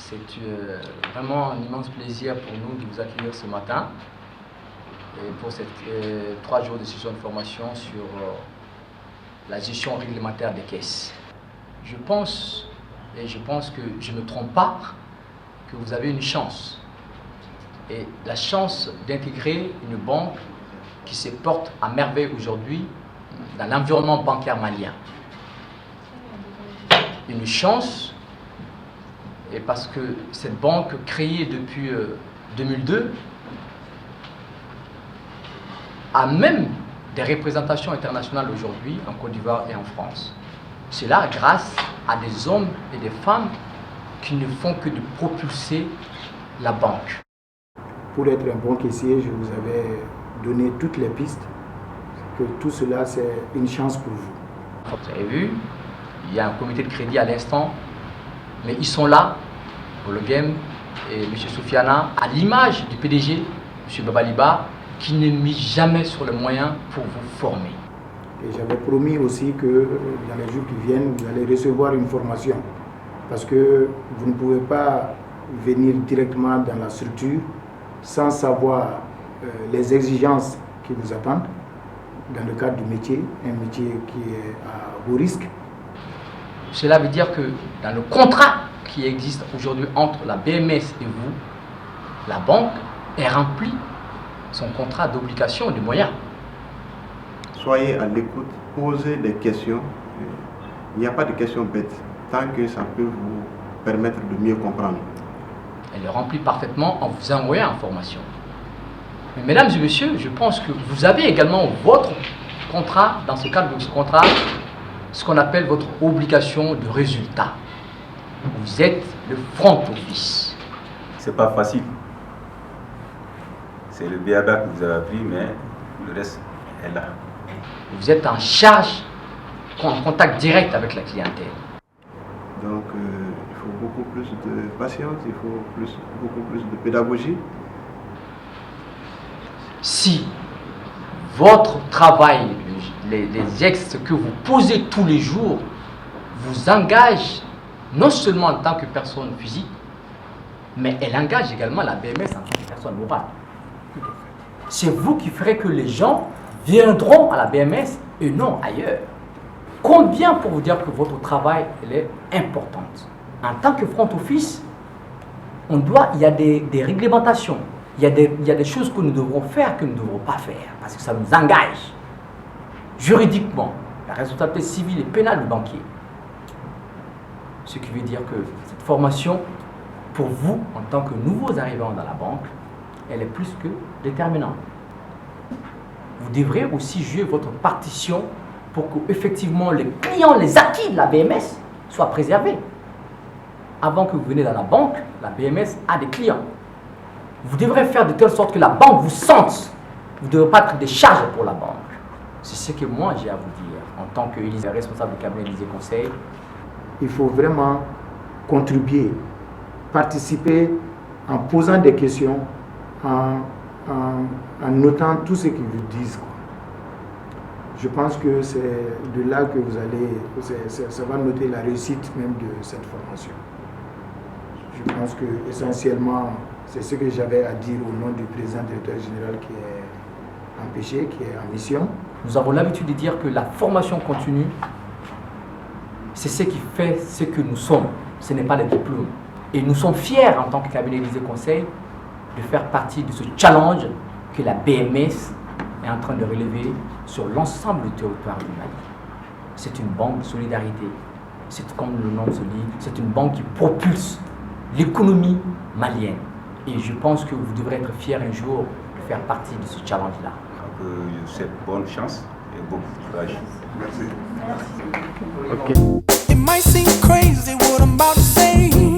C'est vraiment un immense plaisir pour nous de vous accueillir ce matin et pour ces 3 jours de session de formation sur la gestion réglementaire des caisses. Je pense que je ne me trompe pas, que vous avez une chance. Et la chance d'intégrer une banque qui se porte à merveille aujourd'hui dans l'environnement bancaire malien. Une chance, et parce que cette banque créée depuis 2002 a même des représentations internationales aujourd'hui en Côte d'Ivoire et en France. Cela grâce à des hommes et des femmes qui ne font que de propulser la banque. Pour être un bon caissier, je vous avais donné toutes les pistes, que tout cela c'est une chance pour vous. Vous avez vu, il y a un comité de crédit à l'instant, mais ils sont là, pour le game, et M. Soufiana, à l'image du PDG, M. Babaliba, qui ne mise jamais sur les moyens pour vous former. Et j'avais promis aussi que dans les jours qui viennent, vous allez recevoir une formation, parce que vous ne pouvez pas venir directement dans la structure sans savoir les exigences qui vous attendent dans le cadre du métier, un métier qui est à haut risque. Cela veut dire que dans le contrat qui existe aujourd'hui entre la BMS et vous, la banque est remplie son contrat d'obligation et de moyens. Soyez à l'écoute, posez des questions. Il n'y a pas de questions bêtes, tant que ça peut vous permettre de mieux comprendre. Elle est remplie parfaitement en vous envoyant en formation. Mais mesdames et messieurs, je pense que vous avez également votre contrat, dans ce cadre de ce contrat, ce qu'on appelle votre obligation de résultat. Vous êtes le front office. C'est pas facile. C'est le BABA que vous avez appris, mais le reste est là. Vous êtes en charge, en contact direct avec la clientèle. Donc, il faut beaucoup plus de patience, il faut beaucoup plus de pédagogie. Si votre travail, les actes que vous posez tous les jours, vous engage non seulement en tant que personne physique, mais elle engage également la BMS en tant que personne morale. C'est vous qui ferez que les gens viendront à la BMS et non ailleurs. Combien pour vous dire que votre travail elle est importante. En tant que front office, il y a des réglementations, il y a des choses que nous devrons faire, que nous ne devrons pas faire, parce que ça nous engage juridiquement, la responsabilité civile et pénale du banquier. Ce qui veut dire que cette formation, pour vous, en tant que nouveaux arrivants dans la banque, elle est plus que déterminante. Vous devrez aussi jouer votre partition pour que effectivement les clients, les acquis de la BMS soient préservés. Avant que vous venez dans la banque, la BMS a des clients. Vous devrez faire de telle sorte que la banque vous sente. Vous ne devrez pas être des charges pour la banque. C'est ce que moi j'ai à vous dire en tant que responsable du cabinet Élysée Conseil. Il faut vraiment contribuer, participer en posant des questions, en notant tout ce qu'ils vous disent. Je pense que c'est de là que vous allez, ça va noter la réussite même de cette formation. Je pense que essentiellement, c'est ce que j'avais à dire au nom du président directeur général qui est empêché, qui est en mission. Nous avons l'habitude de dire que la formation continue, c'est ce qui fait ce que nous sommes. Ce n'est pas les diplômes. Et nous sommes fiers en tant que cabinet Élysée Conseil de faire partie de ce challenge que la BMS est en train de relever sur l'ensemble du territoire du Mali. C'est une banque de solidarité. C'est comme le nom se dit, c'est une banque qui propulse l'économie malienne. Et je pense que vous devrez être fiers un jour de faire partie de ce challenge-là. Donc, je vous souhaite bonne chance et beaucoup de courage. Merci. Okay. It might seem crazy what I'm about to say.